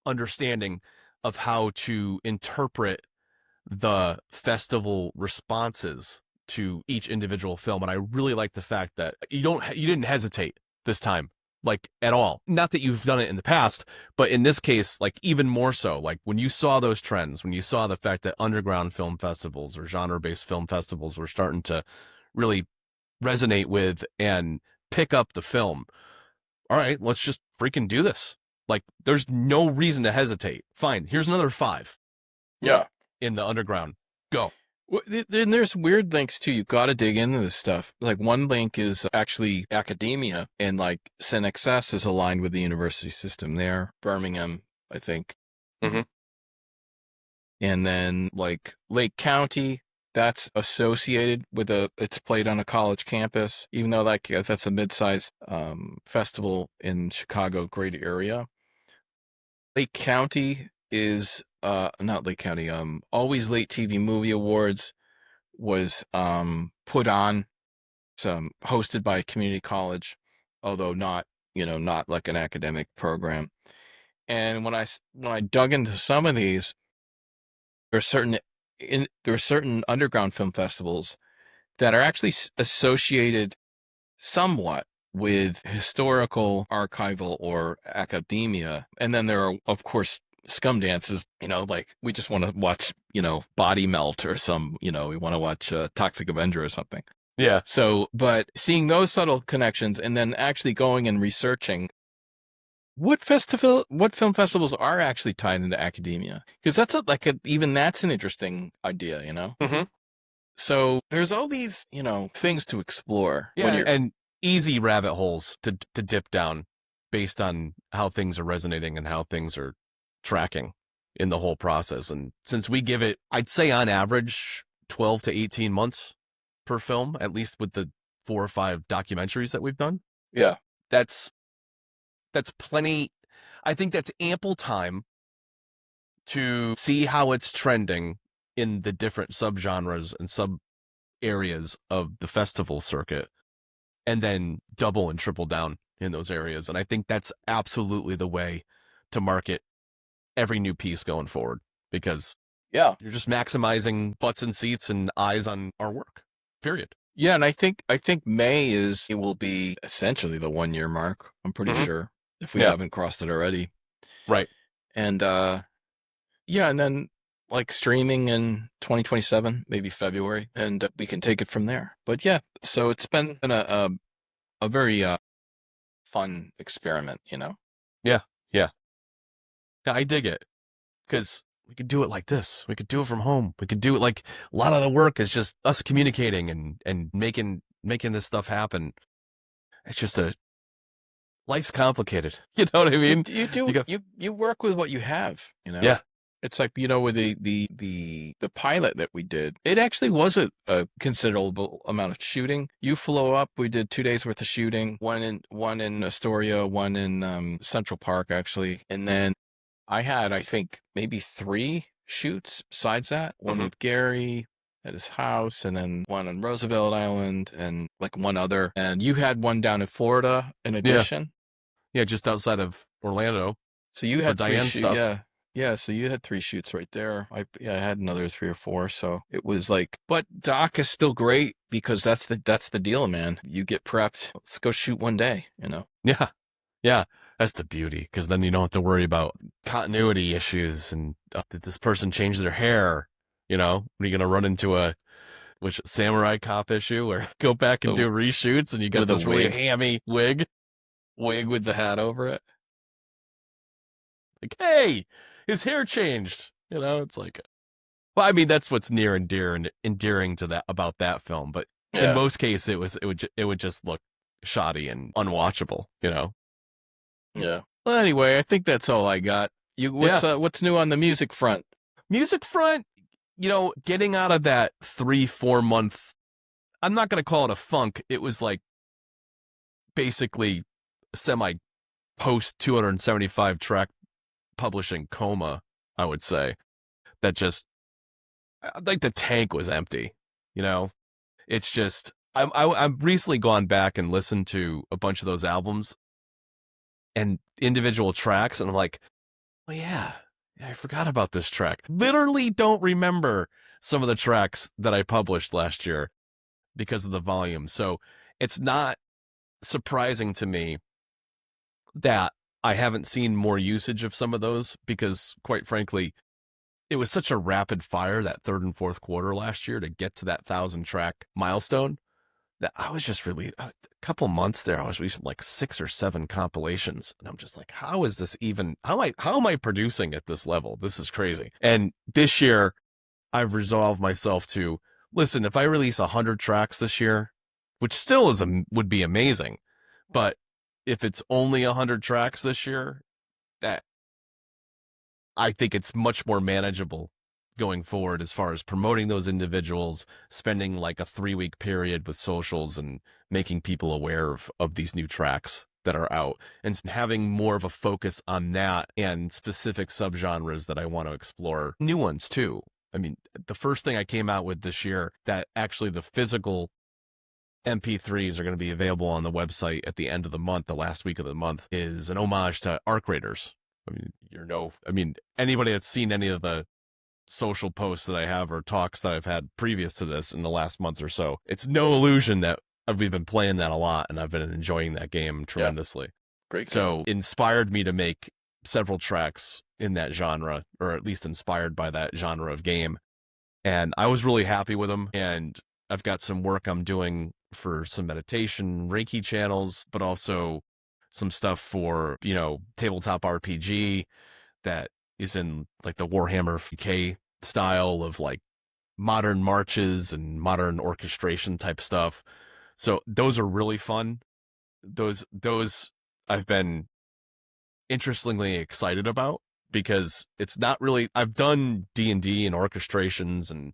understanding of how to interpret the festival responses to each individual film. And I really like the fact that you didn't hesitate this time, like, at all. Not that you've done it in the past, but in this case, like, even more so. Like, when you saw those trends, when you saw the fact that underground film festivals or genre-based film festivals were starting to really resonate with and pick up the film, all right, let's just freaking do this. Like, there's no reason to hesitate. Fine, here's another 5. Yeah. In the underground. Go. Then there's weird links too. You got to dig into this stuff. Like, one link is actually academia, and like SynXS is aligned with the university system there, Birmingham, I think. Mm-hmm. And then like Lake County, that's associated with it's played on a college campus, even though like that's a mid-sized festival in Chicago greater area. Lake County is not Lake County, Always Late TV Movie Awards was put on, hosted by a community college, although not like an academic program. And when I dug into some of these, there are certain underground film festivals that are actually associated somewhat with historical, archival, or academia. And then there are, of course, scum dances, like we just want to watch, Body Melt or we want to watch Toxic Avenger or something. Yeah. So, but seeing those subtle connections and then actually going and researching what film festivals are actually tied into academia, because even that's an interesting idea, Mm-hmm. So there's all these, things to explore. Yeah, and easy rabbit holes to dip down based on how things are resonating and how things are tracking in the whole process. And since we give it, I'd say on average, 12 to 18 months per film, at least with the 4 or 5 documentaries that we've done. Yeah. That's plenty. I think that's ample time to see how it's trending in the different subgenres and sub areas of the festival circuit, and then double and triple down in those areas. And I think that's absolutely the way to market every new piece going forward, because yeah, you're just maximizing butts and seats and eyes on our work, period. Yeah, and I think May it will be essentially the 1-year mark. I'm pretty sure, if we haven't crossed it already. Right. And yeah, and then like streaming in 2027, maybe February, and we can take it from there. But yeah, so it's been a very fun experiment, Yeah. I dig it, because we could do it like this. We could do it from home. We could do it like a lot of the work is just us communicating and making this stuff happen. It's just life's complicated. You know what I mean? You work with what you have, Yeah. It's like, with the pilot that we did, it actually was a considerable amount of shooting. You flew up, we did 2 days worth of shooting, one in Astoria, one in Central Park, actually. And then I had, I think, maybe 3 shoots besides that. One with Gary at his house, and then one on Roosevelt Island, and like one other. And you had one down in Florida in addition. Yeah, just outside of Orlando. So you had 3 Diane shoots. stuff. Yeah, so you had 3 shoots right there. I had another 3 or 4. So it was like, but Doc is still great, because that's the deal, man. You get prepped. Let's go shoot one day, Yeah. That's the beauty, because then you don't have to worry about continuity issues and did this person change their hair? Are you going to run into a Samurai Cop issue, or go back and do reshoots and you got this really hammy wig with the hat over it? Like, hey, his hair changed. It's like, well, I mean, that's what's near and dear and endearing to that about that film. But in most cases, it would just look shoddy and unwatchable. Yeah. Well, anyway, I think that's all I got. What's new on the music front? Music front, getting out of that 3-4 month, I'm not going to call it a funk. It was like basically semi post 275 track publishing coma, I would say, that just like the tank was empty, you know? It's just I've recently gone back and listened to a bunch of those albums and individual tracks, and I'm like, oh yeah, I forgot about this track. Literally don't remember some of the tracks that I published last year because of the volume. So it's not surprising to me that I haven't seen more usage of some of those because, quite frankly, it was such a rapid fire that third and fourth quarter last year to get to that 1,000 track milestone that I was just really a couple months there. I was releasing like 6 or 7 compilations, and I'm just like, how is this even? How am I producing at this level? This is crazy. And this year, I've resolved myself to listen. If I release 100 tracks this year, which still would be amazing, but if it's only 100 tracks this year, that I think it's much more manageable going forward as far as promoting those individuals, spending like a 3-week period with socials and making people aware of these new tracks that are out and having more of a focus on that and specific subgenres that I want to explore. New ones too. I mean, the first thing I came out with this year that actually the physical MP3s are going to be available on the website at the end of the month, the last week of the month, is an homage to Arc Raiders. I mean, anybody that's seen any of the social posts that I have or talks that I've had previous to this in the last month or so, it's no illusion that we've been playing that a lot and I've been enjoying that game tremendously. Great game. So inspired me to make several tracks in that genre, or at least inspired by that genre of game. And I was really happy with them. And I've got some work I'm doing for some meditation Reiki channels, but also some stuff for, tabletop RPG that is in like the Warhammer 40K style of like modern marches and modern orchestration type stuff. So those are really fun. Those I've been interestingly excited about because it's not really, I've done D&D and orchestrations and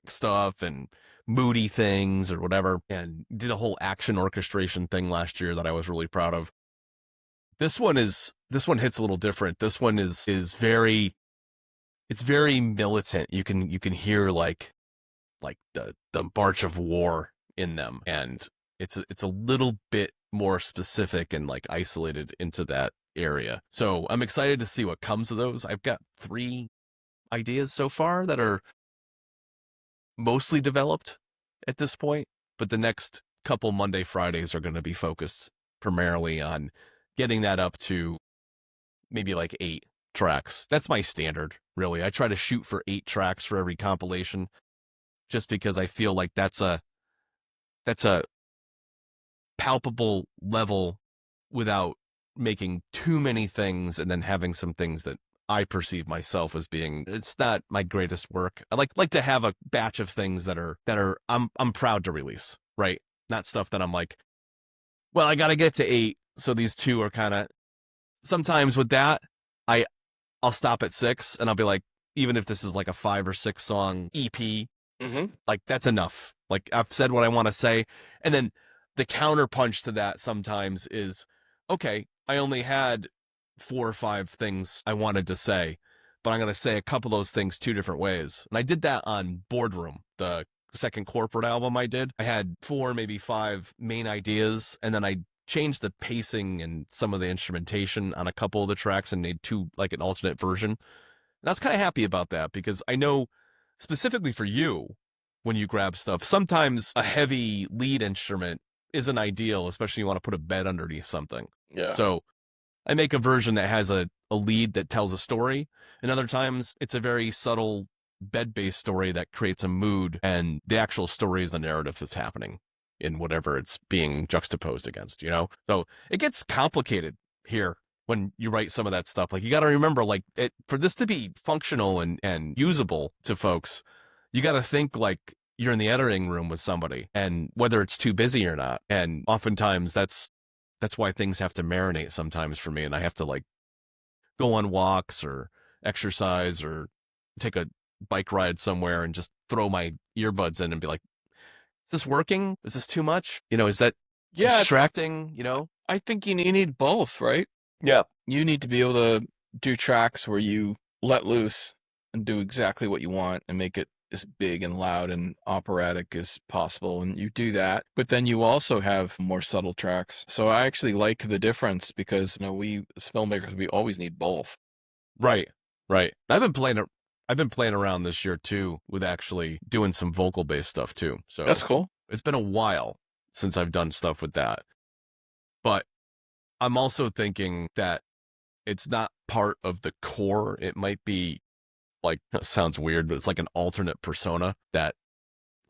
stuff and moody things or whatever, and did a whole action orchestration thing last year that I was really proud of. This one hits a little different. This one is very, it's very militant. You can hear like the march of war in them, and it's a little bit more specific and like isolated into that area. So I'm excited to see what comes of those. I've got 3 ideas so far that are mostly developed at this point, but the next couple Monday Fridays are going to be focused primarily on getting that up to maybe like 8 tracks. That's my standard, really. I try to shoot for 8 tracks for every compilation just because I feel like that's a palpable level without making too many things and then having some things that I perceive myself as being, it's not my greatest work. I like to have a batch of things that are I'm proud to release, right? Not stuff that I'm like, well, I got to get to 8, so these 2 are kind of, sometimes with that, I'll stop at 6 and I'll be like, even if this is like a 5 or 6 song EP, like that's enough. Like I've said what I want to say. And then the counterpunch to that sometimes is, okay, I only had 4 or 5 things I wanted to say, but I'm going to say a couple of those things 2 different ways. And I did that on Boardroom, the second corporate album I did. I had 4, maybe 5 main ideas, and then I changed the pacing and some of the instrumentation on a couple of the tracks and made 2, like an alternate version. And I was kind of happy about that because I know specifically for you, when you grab stuff, sometimes a heavy lead instrument isn't ideal, especially you want to put a bed underneath something. Yeah. So I make a version that has a lead that tells a story, and other times it's a very subtle bed-based story that creates a mood, and the actual story is the narrative that's happening in whatever it's being juxtaposed against, So it gets complicated here when you write some of that stuff. Like, you got to remember, like, for this to be functional and usable to folks, you got to think like you're in the editing room with somebody, and whether it's too busy or not. And oftentimes that's why things have to marinate sometimes for me, and I have to like go on walks or exercise or take a bike ride somewhere and just throw my earbuds in and be like, is this working? Is this too much? Is that distracting? I think you need both, right? Yeah. You need to be able to do tracks where you let loose and do exactly what you want and make it as big and loud and operatic as possible, and you do that. But then you also have more subtle tracks. So I actually like the difference because, we as filmmakers, we always need both. Right. Right. I've been playing around this year too with actually doing some vocal based stuff too. So That's cool. it's been a while since I've done stuff with that. But I'm also thinking that it's not part of the core. It might be like, that sounds weird, but it's like an alternate persona that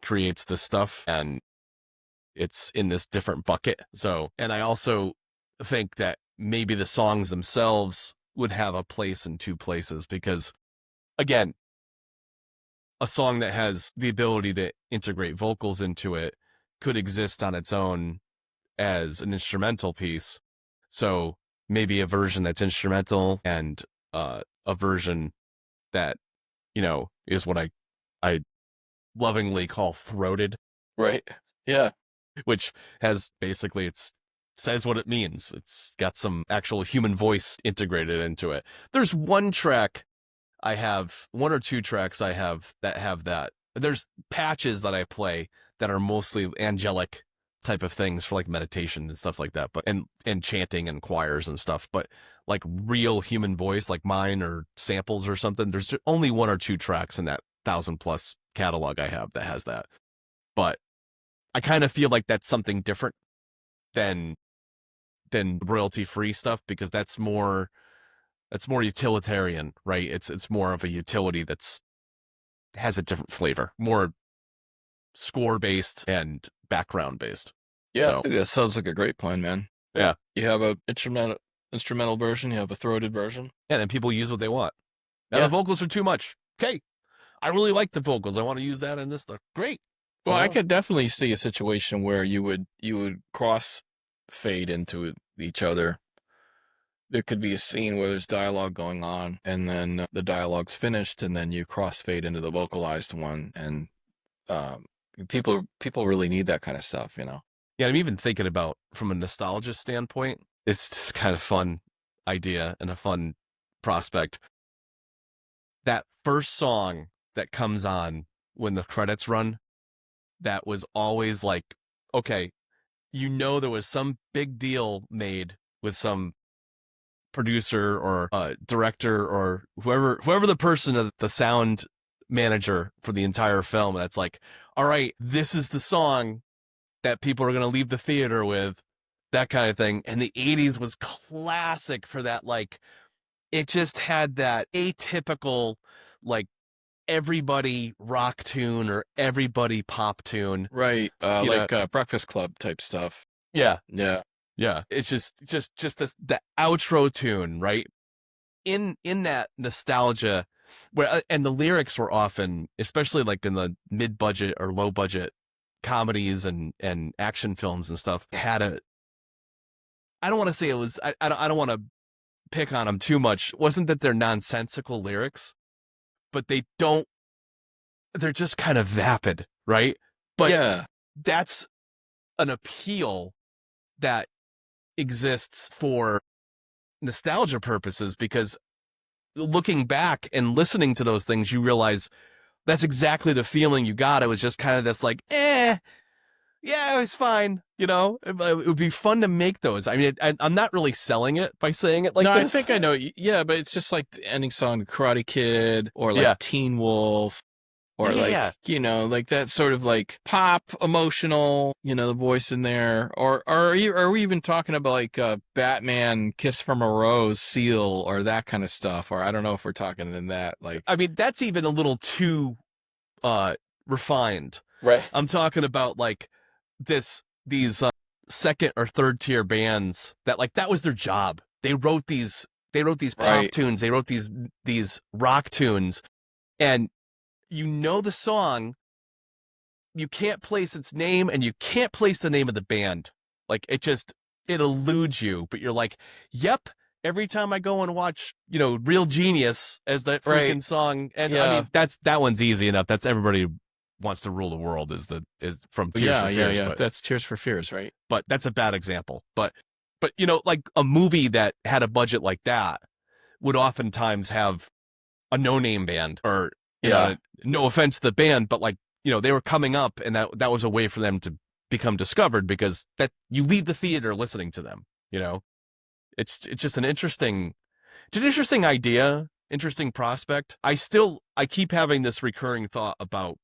creates this stuff, and it's in this different bucket. So, and I also think that maybe the songs themselves would have a place in two places, because again, a song that has the ability to integrate vocals into it could exist on its own as an instrumental piece. So maybe a version that's instrumental, and a version that, is what I lovingly call throated, Right. Yeah. which has basically, says what it means. It's got some actual human voice integrated into it. There's one or two tracks I have that have that. There's patches that I play that are mostly angelic type of things for like meditation and stuff like that, but and chanting and choirs and stuff. But like real human voice, like mine or samples or something, there's only one or two tracks in that 1,000+ catalog I have that has that. But I kind of feel like that's something different than royalty free stuff, because that's more utilitarian, right? It's more of a utility that's has a different flavor, more score based and background based. Yeah. So That sounds like a great plan, man. yeah, You have a instrumental version, you have a throated version. and then people use what they want. Now Yeah. the vocals are too much. Okay, I really like the vocals. I want to use that in this stuff. Great. Well, I could definitely see a situation where you would cross fade into each other. There could be a scene where there's dialogue going on, and then the dialogue's finished, and then you cross fade into the vocalized one, and people really need that kind of stuff, Yeah, I'm even thinking about, from a nostalgia standpoint, it's just kind of fun idea and a fun prospect. That first song that comes on when the credits run, that was always like, okay, there was some big deal made with some producer or director or whoever the person, the sound manager for the entire film, and it's like, all right, this is the song that people are going to leave the theater with, that kind of thing. And the 80s was classic for that. Like, it just had that atypical, like, everybody rock tune or everybody pop tune. Right. Like Breakfast Club type stuff. Yeah. Yeah. Yeah. It's just the outro tune, right? In that nostalgia, where and the lyrics were often, especially like in the mid-budget or low-budget comedies and action films and stuff, had I don't want to say it was, I don't want to pick on them too much. It wasn't that they're nonsensical lyrics, but they're just kind of vapid, right? But yeah. that's an appeal that exists for nostalgia purposes, because looking back and listening to those things, you realize that's exactly the feeling you got. It was just kind of this like, yeah, it was fine. It would be fun to make those. I mean, I'm not really selling it by saying it like no, this. I think I know. Yeah, but it's just like the ending song to Karate Kid, or like Yeah. Teen Wolf, or Yeah. like that sort of like pop emotional, the voice in there, or are we even talking about like Batman Kiss from a Rose, Seal, or that kind of stuff? Or I don't know if we're talking in that, like, I mean, that's even a little too refined. right? I'm talking about like these second or third tier bands that, like, that was their job. They wrote these pop Right. tunes. They wrote these rock tunes, and the song, you can't place its name, and you can't place the name of the band. Like, it eludes you, but you're like, yep. Every time I go and watch, Real Genius, as that freaking Right. song, and Yeah. I mean, that one's easy enough. That's Everybody Wants to Rule the World is from Tears for Fears. Yeah. But, That's Tears for Fears, right? but that's a bad example. But like a movie that had a budget like that would oftentimes have a no-name band, or you Yeah. know, no offense to the band, but like, you know, they were coming up, and that was a way for them to become discovered, because that you leave the theater listening to them. You know, it's just it's an interesting idea, interesting prospect. I keep having this recurring thought about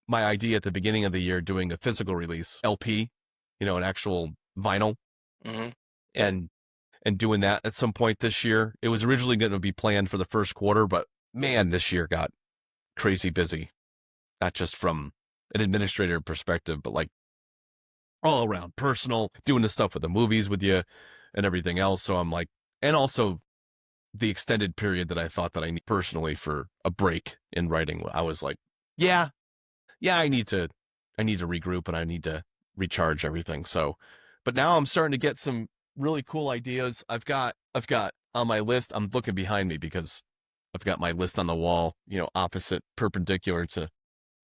my idea at the beginning of the year doing a physical release LP, you know, an actual vinyl, Hmm. and doing that at some point this year. It was originally going to be planned for the first quarter, but man, this year got crazy busy, not just from an administrator perspective, but like all around personal, doing the stuff with the movies with you and everything else. So I'm like, and also the extended period that I thought that I need personally for a break in writing. I was like, yeah, I need to regroup, and I need to recharge everything. So, but now I'm starting to get some really cool ideas. I've got on my list, I'm looking behind me because I've got my list on the wall, you know, opposite, perpendicular to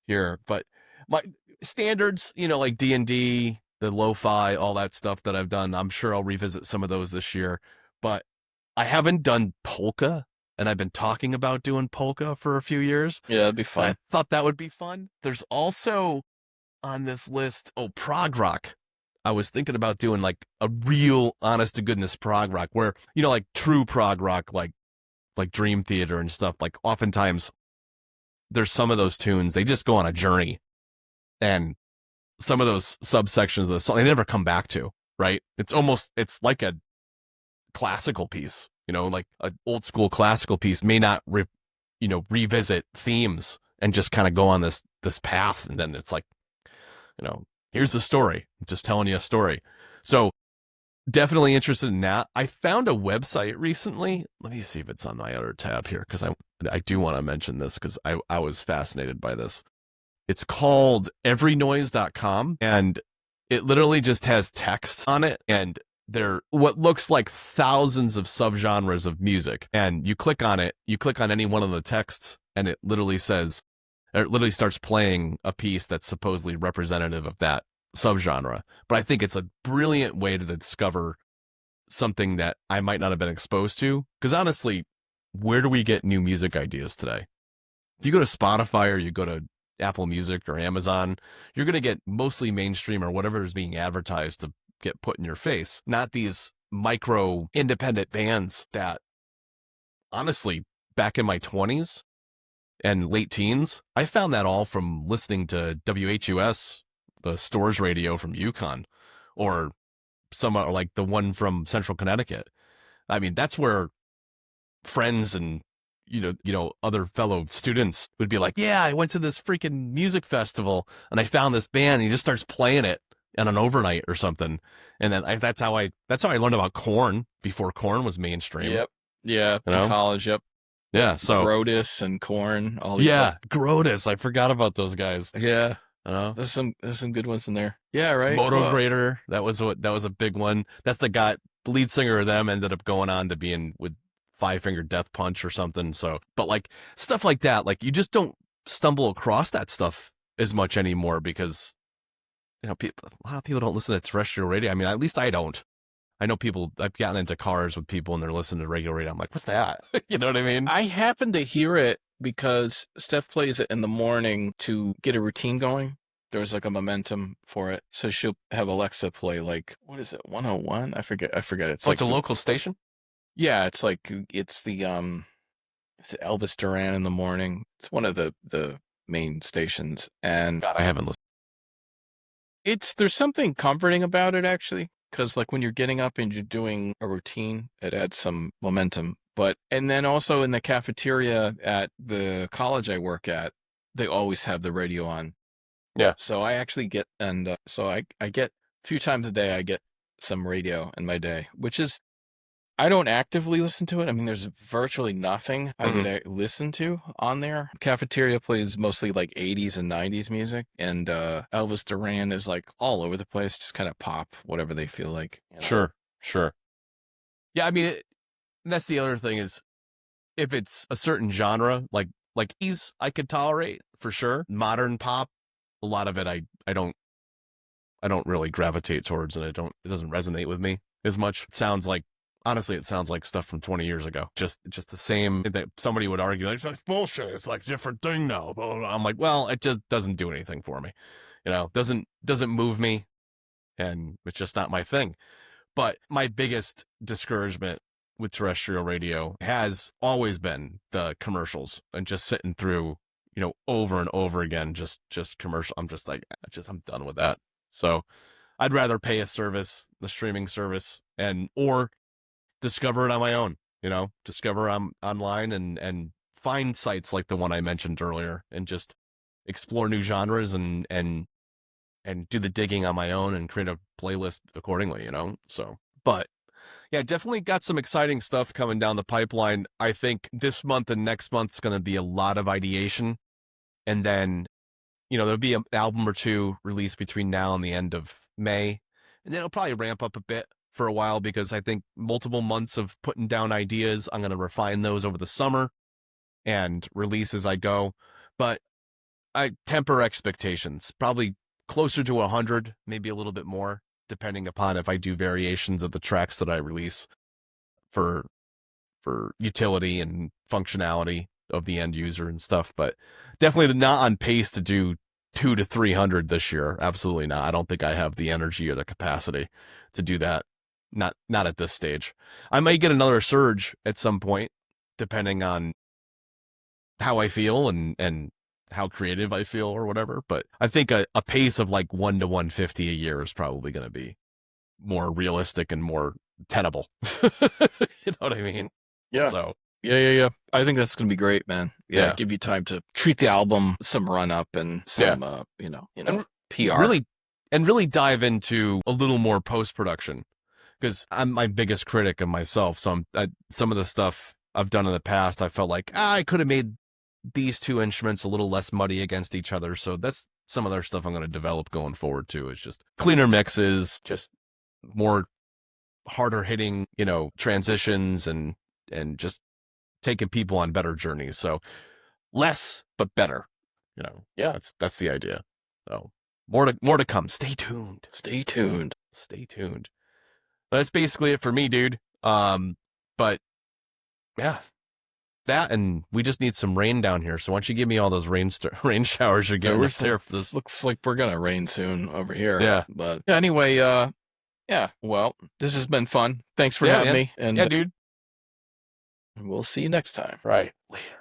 here. But my standards, you know, like D&D, the lo-fi, all that stuff that I've done, I'm sure I'll revisit some of those this year. But I haven't done polka, and I've been talking about doing polka for a few years. Yeah, that'd be I fun. thought that would be fun. There's also on this list, prog rock. I was thinking about doing like a real honest to goodness prog rock, where, you know, like true prog rock, like Dream Theater and stuff. Like oftentimes there's some of those tunes, they just go on a journey, and some of those subsections of the song, they never come back to, right? It's like a classical piece, you know, like an old school classical piece may not, revisit themes and just kind of go on this path. And then it's like, you know, here's the story, I'm just telling you a story. So definitely interested in that. I found a website recently. Let me see if it's on my other tab here, because I do want to mention this, because I was fascinated by this. It's called everynoise.com, and it literally just has text on it, and there what looks like thousands of subgenres of music. And you click on it, you click on any one of the texts, and it literally starts playing a piece that's supposedly representative of that subgenre. But I think it's a brilliant way to discover something that I might not have been exposed to. Because honestly, where do we get new music ideas today? If you go to Spotify, or you go to Apple Music or Amazon, you're going to get mostly mainstream or whatever is being advertised to get put in your face, not these micro independent bands that, honestly, back in my 20s and late teens, I found that all from listening to WHUS, the Stores radio from Yukon, or some like the one from Central Connecticut. I mean, that's where friends and other fellow students would be like, yeah, I went to this freaking music festival and I found this band, and he just starts playing it on an overnight or something. And then that's how I learned about Korn before Korn was mainstream. Yep. Yeah. You In know? college. Yep. Yeah. So Grotus and Korn. All these. yeah, Grotus. I forgot about those guys. Yeah. You know? There's some good ones in there. Yeah. Right. Moto Well, Grader. That was a big one. That's the lead singer of them ended up going on to being with Five Finger Death Punch or something. So, but like stuff like that, like you just don't stumble across that stuff as much anymore, because a lot of people don't listen to terrestrial radio. I mean, at least I don't. I know people. I've gotten into cars with people and they're listening to regular radio. I'm like, what's that? You know what I mean? I happen to hear it because Steph plays it in the morning to get a routine going. There's like a momentum for it. So she'll have Alexa play like, what is it, 101? I forget. It's It's a local station. Yeah, it's the is it Elvis Duran in the morning? It's one of the main stations, and God, I haven't listened. there's something comforting about it, actually, because like when you're getting up and you're doing a routine, it adds some momentum. And then also in the cafeteria at the college I work at, they always have the radio on. Yeah. So I actually get, and so I get a few times a day, I get some radio in my day, which is, I don't actively listen to it. I mean, there's virtually nothing I would listen to on there. Cafeteria plays mostly like 80s and 90s music, and Elvis Duran is like all over the place, just kind of pop, whatever they feel like. You know? Sure. Yeah, I mean, that's the other thing is, if it's a certain genre, like these, I could tolerate for sure. Modern pop, a lot of it, I don't really gravitate towards, and it doesn't resonate with me as much. It sounds like Honestly, it sounds like stuff from 20 years ago. Just the same that somebody would argue, like, it's like bullshit. It's like a different thing now. Blah, blah, blah. I'm like, well, it just doesn't do anything for me. Doesn't move me, and it's just not my thing. But my biggest discouragement with terrestrial radio has always been the commercials and just sitting through, over and over again, just commercial. I'm just like, I'm done with that. So I'd rather pay a service, the streaming service, or discover it on my own, discover online and find sites like the one I mentioned earlier and just explore new genres and do the digging on my own and create a playlist accordingly, So, but yeah, definitely got some exciting stuff coming down the pipeline. I think this month and next month's going to be a lot of ideation. And then, there'll be an album or two released between now and the end of May. And then it'll probably ramp up a bit for a while because I think multiple months of putting down ideas, I'm going to refine those over the summer and release as I go. But I temper expectations, probably closer to 100, maybe a little bit more, depending upon if I do variations of the tracks that I release for utility and functionality of the end user and stuff. But definitely not on pace to do 200 to 300 this year. Absolutely not. I don't think I have the energy or the capacity to do that. Not at this stage. I might get another surge at some point, depending on how I feel and how creative I feel or whatever. But I think a pace of like 1 to 150 a year is probably going to be more realistic and more tenable. You know what I mean? Yeah. So yeah. I think that's gonna be great, man. Yeah. Give you time to treat the album some run up and some and PR. really dive into a little more post production because I'm my biggest critic of myself. So some of the stuff I've done in the past, I felt like I could have made these two instruments a little less muddy against each other. So that's some other stuff I'm going to develop going forward too. It's just cleaner mixes, just more harder hitting, transitions and just taking people on better journeys. So less but better, Yeah. That's the idea. So more to come. Stay tuned. Stay tuned. That's basically it for me, dude. But yeah, that, and we just need some rain down here. So why don't you give me all those rain showers you're getting up there for this? Looks like we're gonna rain soon over here. Yeah. But anyway, yeah. Well, this has been fun. Thanks for having me. And yeah, dude. we'll see you next time. Right. Later.